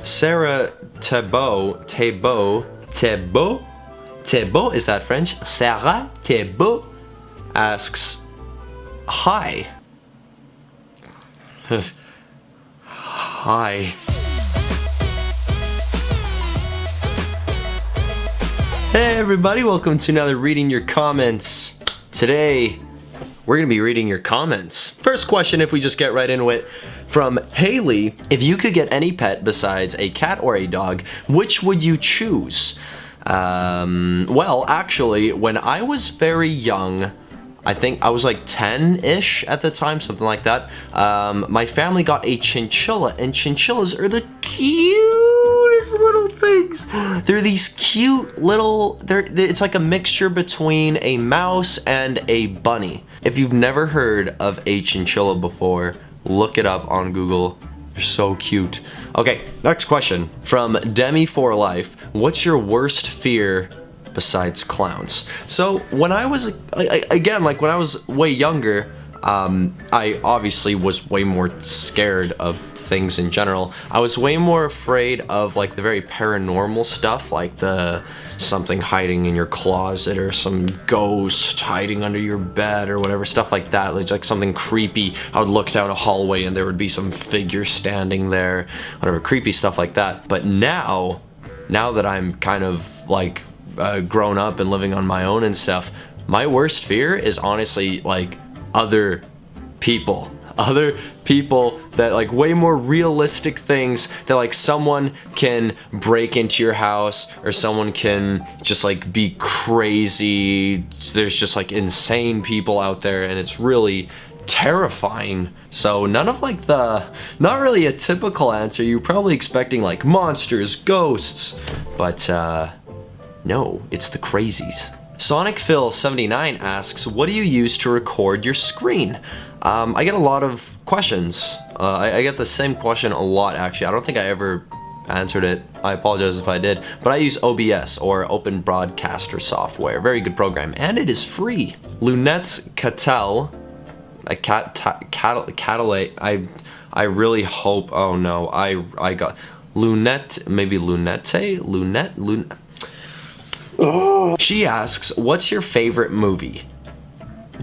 Sarah Tebo, is that French? Sarah Tebo asks, hi. Hi. Hey everybody, welcome to another Reading Your Comments. Today, we're gonna be reading your comments. First question, if we just get right into it, from Haley. If you could get any pet besides a cat or a dog, which would you choose? Well, actually, when I was very young, I think I was like 10-ish at the time, something like that, my family got a chinchilla, and chinchillas are the cutest little things. They're these cute little, it's like a mixture between a mouse and a bunny. If you've never heard of a chinchilla before, look it up on Google. They're so cute. Okay, next question from Demi for Life. What's your worst fear besides clowns? So when I was, again, like when I was way younger, I obviously was way more scared of things in general. I was way more afraid of like the very paranormal stuff, like the something hiding in your closet or some ghost hiding under your bed or whatever, stuff like that. It's like something creepy. I would look down a hallway and there would be some figure standing there, whatever, creepy stuff like that. But now that I'm kind of like grown up and living on my own and stuff, my worst fear is honestly like other people that like way more realistic things, that like someone can break into your house or someone can just like be crazy. There's just like insane people out there and it's really terrifying. So none of like not really a typical answer. You're probably expecting like monsters, ghosts, but no, it's the crazies. SonicPhil79 asks, what do you use to record your screen? I get a lot of questions. I get the same question a lot, actually. I don't think I ever answered it. I apologize if I did. But I use OBS, or Open Broadcaster Software. Very good program, and it is free. Lunette Cattell, I really hope, oh no, I got, Lunette, maybe Lunette? She asks, what's your favorite movie?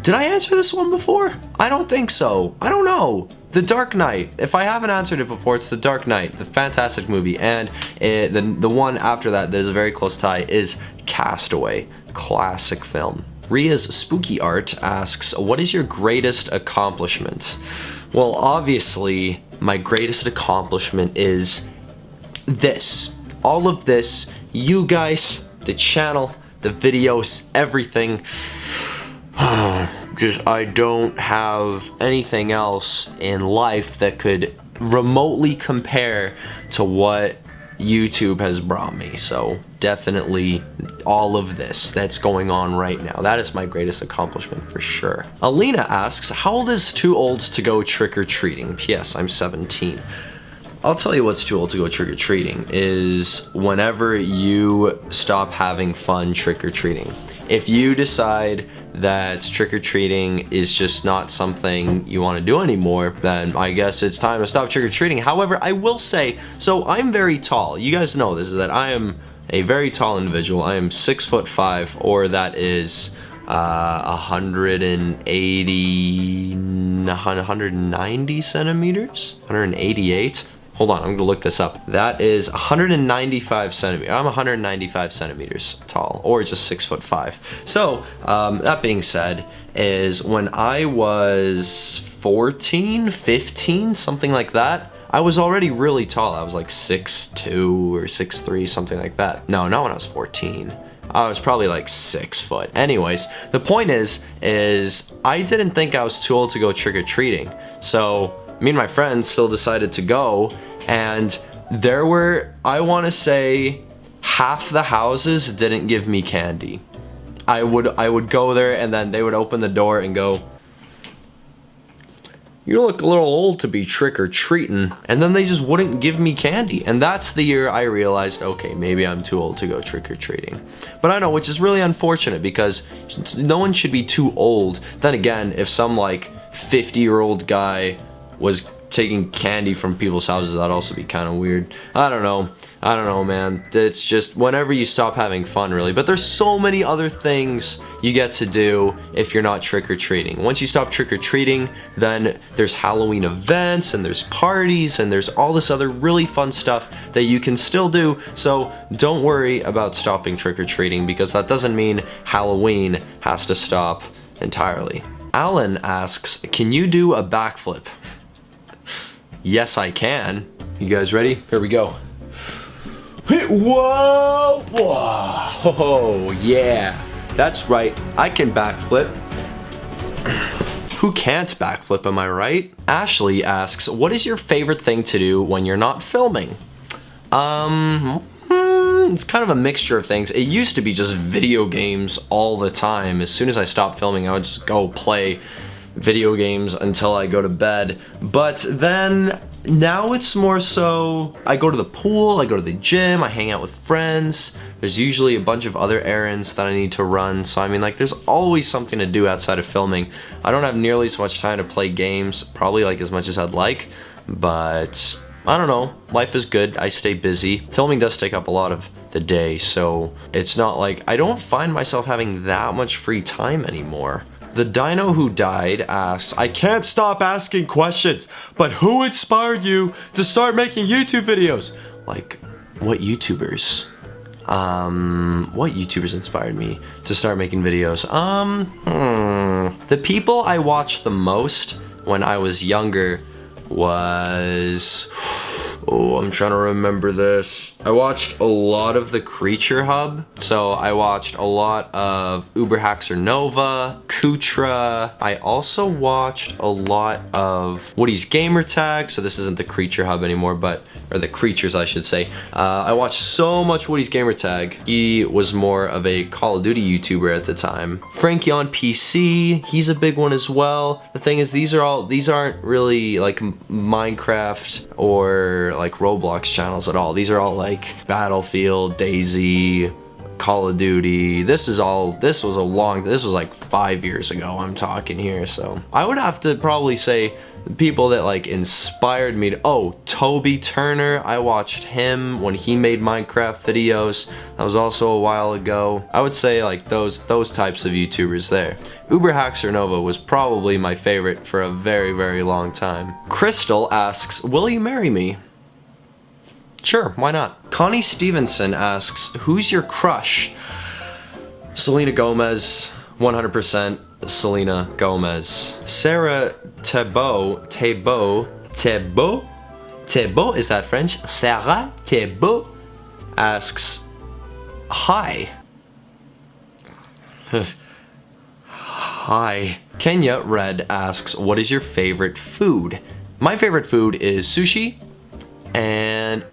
Did I answer this one before? I don't think so. I don't know. The Dark Knight. If I haven't answered it before, it's The Dark Knight, the fantastic movie. And the one after that is a very close tie is Castaway. Classic film. Ria's Spooky Art asks, what is your greatest accomplishment? Well, obviously, my greatest accomplishment is this. All of this, you guys, the channel, the videos, everything. Just I don't have anything else in life that could remotely compare to what YouTube has brought me. So definitely all of this that's going on right now. That is my greatest accomplishment for sure. Alina asks, how old is too old to go trick-or-treating? P.S. I'm 17. I'll tell you what's too old to go trick-or-treating is whenever you stop having fun trick-or-treating. If you decide that trick-or-treating is just not something you want to do anymore, then I guess it's time to stop trick-or-treating. However, I will say, so I'm very tall. You guys know this, is that I am a very tall individual. I am 6'5", or that is 190 centimeters? 188? Hold on, I'm gonna look this up. That is 195 centimeters. I'm 195 centimeters tall, or just 6'5". So, that being said, is when I was 14, 15, something like that, I was already really tall. I was like 6'2" or 6'3", something like that. No, not when I was 14. I was probably like 6 foot. Anyways, the point is I didn't think I was too old to go trick-or-treating. So, me and my friends still decided to go, and there were, I want to say, half the houses didn't give me candy. I would go there and then they would open the door and go, you look a little old to be trick-or-treating, and then they just wouldn't give me candy. And that's the year I realized, okay, maybe I'm too old to go trick-or-treating. But I know, which is really unfortunate because no one should be too old. Then again, if some like 50-year-old guy was taking candy from people's houses, that'd also be kind of weird. I don't know, man. It's just whenever you stop having fun, really. But there's so many other things you get to do if you're not trick-or-treating. Once you stop trick-or-treating, then there's Halloween events, and there's parties, and there's all this other really fun stuff that you can still do. So don't worry about stopping trick-or-treating, because that doesn't mean Halloween has to stop entirely. Alan asks, can you do a backflip? Yes, I can. You guys ready? Here we go. Whoa! Whoa! Oh, yeah. That's right. I can backflip. Who can't backflip, am I right? Ashley asks, what is your favorite thing to do when you're not filming? It's kind of a mixture of things. It used to be just video games all the time. As soon as I stopped filming, I would just go play video games until I go to bed. But then now it's more so I go to the pool, I go to the gym, I hang out with friends. There's usually a bunch of other errands that I need to run. So I mean, like, there's always something to do outside of filming. I don't have nearly as much time to play games, probably like as much as I'd like, but I don't know, life is good, I stay busy. Filming does take up a lot of the day, so it's not like I don't find myself having that much free time anymore. The Dino Who Died asks, I can't stop asking questions, but who inspired you to start making YouTube videos? Like, what YouTubers? What YouTubers inspired me to start making videos? The people I watched the most when I was younger was... Oh, I'm trying to remember this. I watched a lot of the Creature Hub. So I watched a lot of Uberhaxer Nova, Kutra. I also watched a lot of Woody's Gamertag. So this isn't the Creature Hub anymore, but, or the Creatures, I should say. I watched so much Woody's Gamertag. He was more of a Call of Duty YouTuber at the time. Frankie on PC, he's a big one as well. The thing is, these aren't really like Minecraft or like Roblox channels at all. These are all like Battlefield, DayZ, Call of Duty. This was like 5 years ago I'm talking here. So I would have to probably say the people that like inspired me to, Toby Turner. I watched him when he made Minecraft videos. That was also a while ago. I would say like those types of YouTubers there. Uberhaxer Nova was probably my favorite for a very, very long time. Crystal asks, will you marry me? Sure, why not? Connie Stevenson asks, who's your crush? Selena Gomez, 100% Selena Gomez. Sarah Tebo, is that French? Sarah Tebo asks, hi. Hi. Kenya Red asks, what is your favorite food? My favorite food is sushi, and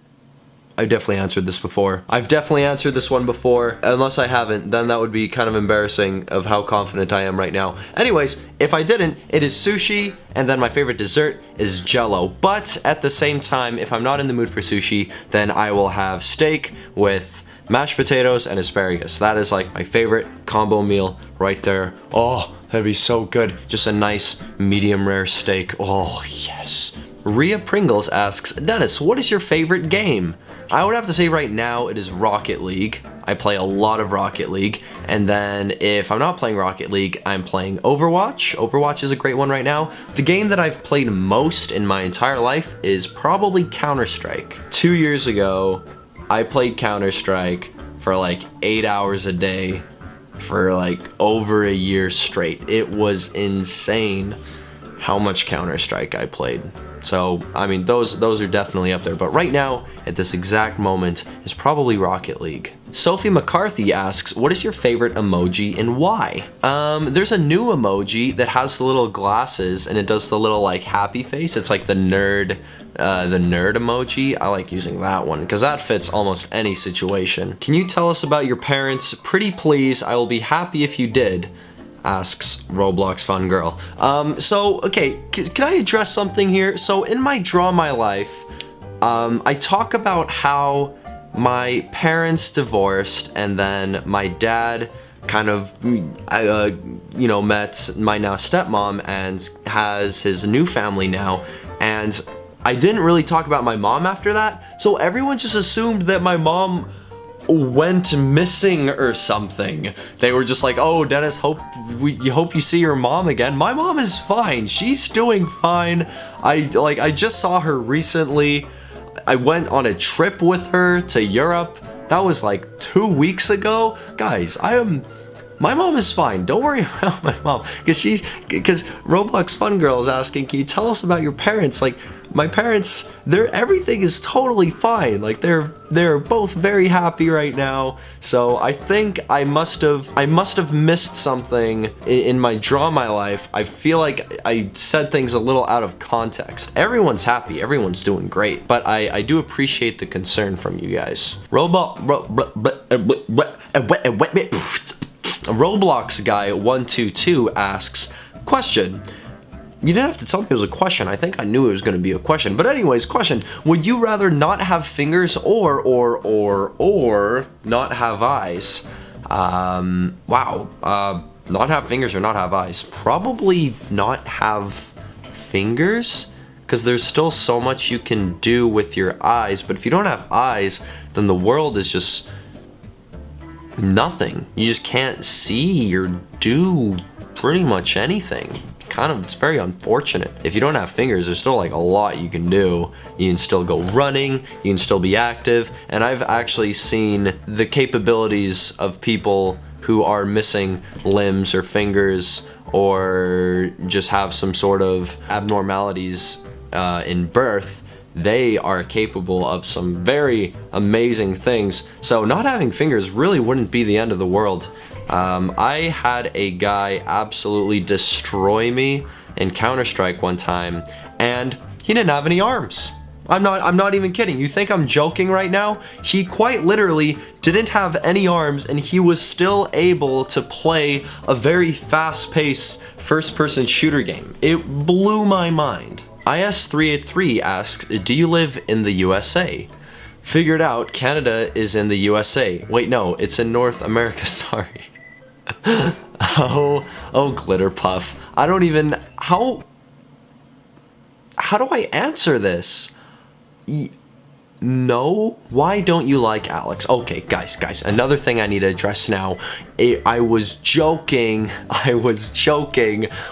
I've definitely answered this before. I've definitely answered this one before. Unless I haven't, then that would be kind of embarrassing of how confident I am right now. Anyways, if I didn't, it is sushi, and then my favorite dessert is Jello. But at the same time, if I'm not in the mood for sushi, then I will have steak with mashed potatoes and asparagus. That is like my favorite combo meal right there. Oh, that'd be so good. Just a nice medium rare steak. Oh, yes. Rhea Pringles asks, Dennis, what is your favorite game? I would have to say right now it is Rocket League. I play a lot of Rocket League. And then if I'm not playing Rocket League, I'm playing Overwatch. Overwatch is a great one right now. The game that I've played most in my entire life is probably Counter-Strike. 2 years ago, I played Counter-Strike for like 8 hours a day for like over a year straight. It was insane how much Counter-Strike I played. So, I mean, those are definitely up there. But right now, at this exact moment, is probably Rocket League. Sophie McCarthy asks, what is your favorite emoji and why? There's a new emoji that has the little glasses and it does the little like happy face. It's like the nerd emoji. I like using that one because that fits almost any situation. Can you tell us about your parents? Pretty please, I will be happy if you did. Asks Roblox Fun Girl. Okay, can I address something here? So in my Draw My Life, I talk about how my parents divorced and then my dad kind of, met my now stepmom and has his new family now. and I didn't really talk about my mom after that, so everyone just assumed that my mom went missing or something. They were just like, oh, Dennis, hope you see your mom again. My mom is fine. She's doing fine. I just saw her recently. I went on a trip with her to Europe. That was like 2 weeks ago. Guys, my mom is fine. Don't worry about my mom, because Roblox Fun Girl is asking, can you tell us about your parents? Like, my parents, everything is totally fine. Like, they're both very happy right now. So I think I must have missed something in my Draw My Life. I feel like I said things a little out of context. Everyone's happy, everyone's doing great, but I do appreciate the concern from you guys. Roblox guy 122 asks, question. You didn't have to tell me it was a question. I think I knew it was going to be a question. But anyways, question. Would you rather not have fingers or not have eyes? Wow. Not have fingers or not have eyes? Probably not have fingers, because there's still so much you can do with your eyes. But if you don't have eyes, then the world is just nothing. You just can't see or do pretty much anything. It's very unfortunate. If you don't have fingers, there's still like a lot you can do. You can still go running, you can still be active, and I've actually seen the capabilities of people who are missing limbs or fingers, or just have some sort of abnormalities in birth. They are capable of some very amazing things. So not having fingers really wouldn't be the end of the world. I had a guy absolutely destroy me in Counter-Strike one time, and he didn't have any arms. I'm not even kidding. You think I'm joking right now? He quite literally didn't have any arms, and he was still able to play a very fast-paced first-person shooter game. It blew my mind. IS383 asks, do you live in the USA? Figured out, Canada is in the USA. Wait, no, it's in North America, sorry. oh, Glitter Puff. I don't even, how do I answer this? No? Why don't you like Alex? Okay, guys, another thing I need to address now. I was joking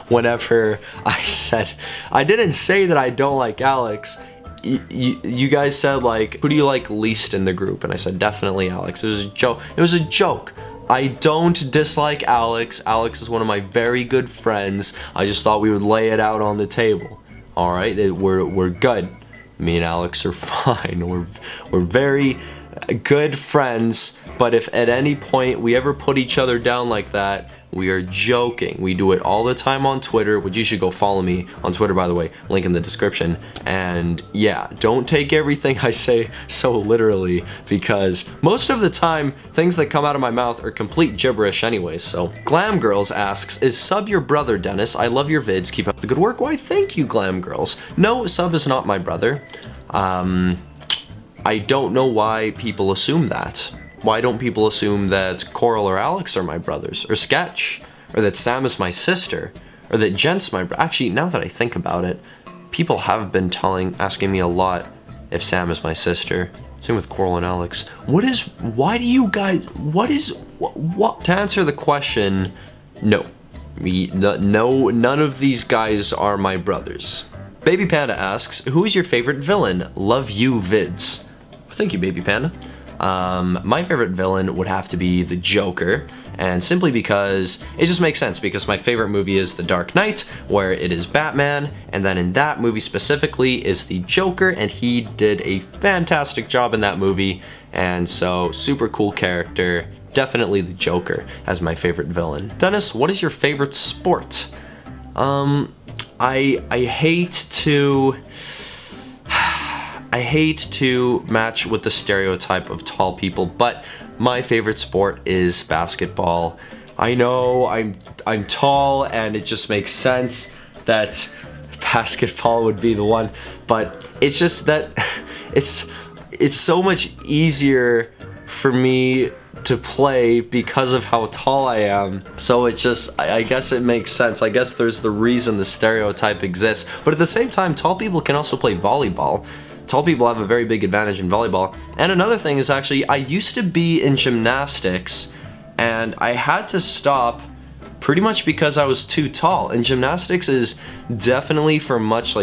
whenever I said, I didn't say that I don't like Alex. You guys said, like, who do you like least in the group? And I said, definitely Alex. It was a joke. I don't dislike Alex. Alex is one of my very good friends. I just thought we would lay it out on the table. All right, we're good. Me and Alex are fine. We're very good friends, but if at any point we ever put each other down like that, we are joking. We do it all the time on Twitter, which you should go follow me on Twitter, by the way, link in the description. And yeah, don't take everything I say so literally, because most of the time, things that come out of my mouth are complete gibberish anyways. So Glam Girls asks, is Sub your brother, Dennis? I love your vids. Keep up the good work. Why, thank you, Glam Girls. No, Sub is not my brother. I don't know why people assume that. Why don't people assume that Coral or Alex are my brothers? Or Sketch? Or that Sam is my sister? Or that Jent's my brother? Actually, now that I think about it, people have been asking me a lot if Sam is my sister. Same with Coral and Alex. Why do you guys, what? To answer the question, no. None of these guys are my brothers. Baby Panda asks, who is your favorite villain? Love you vids. Thank you, Baby Panda. My favorite villain would have to be the Joker, and simply because it just makes sense, because my favorite movie is The Dark Knight, where it is Batman, and then in that movie specifically is the Joker, and he did a fantastic job in that movie, and so super cool character. Definitely the Joker as my favorite villain. Dennis, what is your favorite sport? I hate to match with the stereotype of tall people, but my favorite sport is basketball. I know I'm tall, and it just makes sense that basketball would be the one, but it's just that it's so much easier for me to play because of how tall I am. So it just, I guess it makes sense. I guess there's the reason the stereotype exists. But at the same time, tall people can also play volleyball. Tall people have a very big advantage in volleyball. And another thing is actually, I used to be in gymnastics and I had to stop pretty much because I was too tall. And gymnastics is definitely for much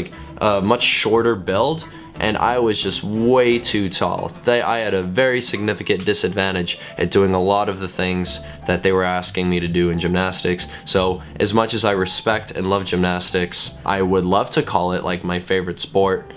shorter build, and I was just way too tall. I had a very significant disadvantage at doing a lot of the things that they were asking me to do in gymnastics. So as much as I respect and love gymnastics, I would love to call it like my favorite sport.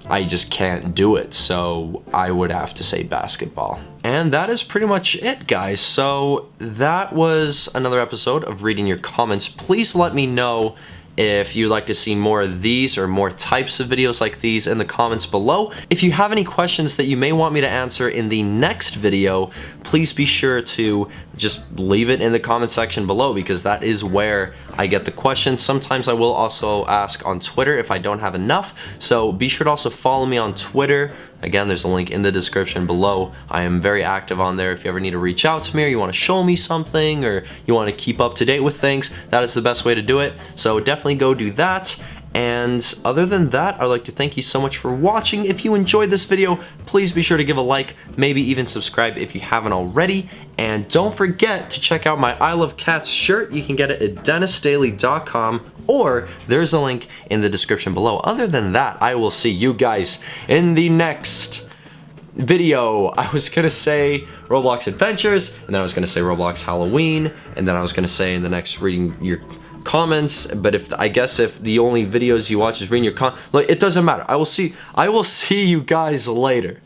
I just can't do it, so I would have to say basketball. And that is pretty much it, guys. So that was another episode of reading your comments. Please let me know if you'd like to see more of these or more types of videos like these in the comments below. If you have any questions that you may want me to answer in the next video, please be sure to just leave it in the comment section below, because that is where I get the questions. Sometimes I will also ask on Twitter if I don't have enough, so be sure to also follow me on Twitter. Again, there's a link in the description below. I am very active on there. If you ever need to reach out to me, or you want to show me something, or you want to keep up to date with things, that is the best way to do it. So definitely go do that. And other than that, I'd like to thank you so much for watching. If you enjoyed this video, please be sure to give a like, maybe even subscribe if you haven't already. And don't forget to check out my I Love Cats shirt. You can get it at DenisDaily.com, or there's a link in the description below. Other than that, I will see you guys in the next video. I was gonna say Roblox Adventures, and then I was gonna say Roblox Halloween, and then I was gonna say in the next reading your comments. But I guess if the only videos you watch is reading your like, it doesn't matter. I will see you guys later.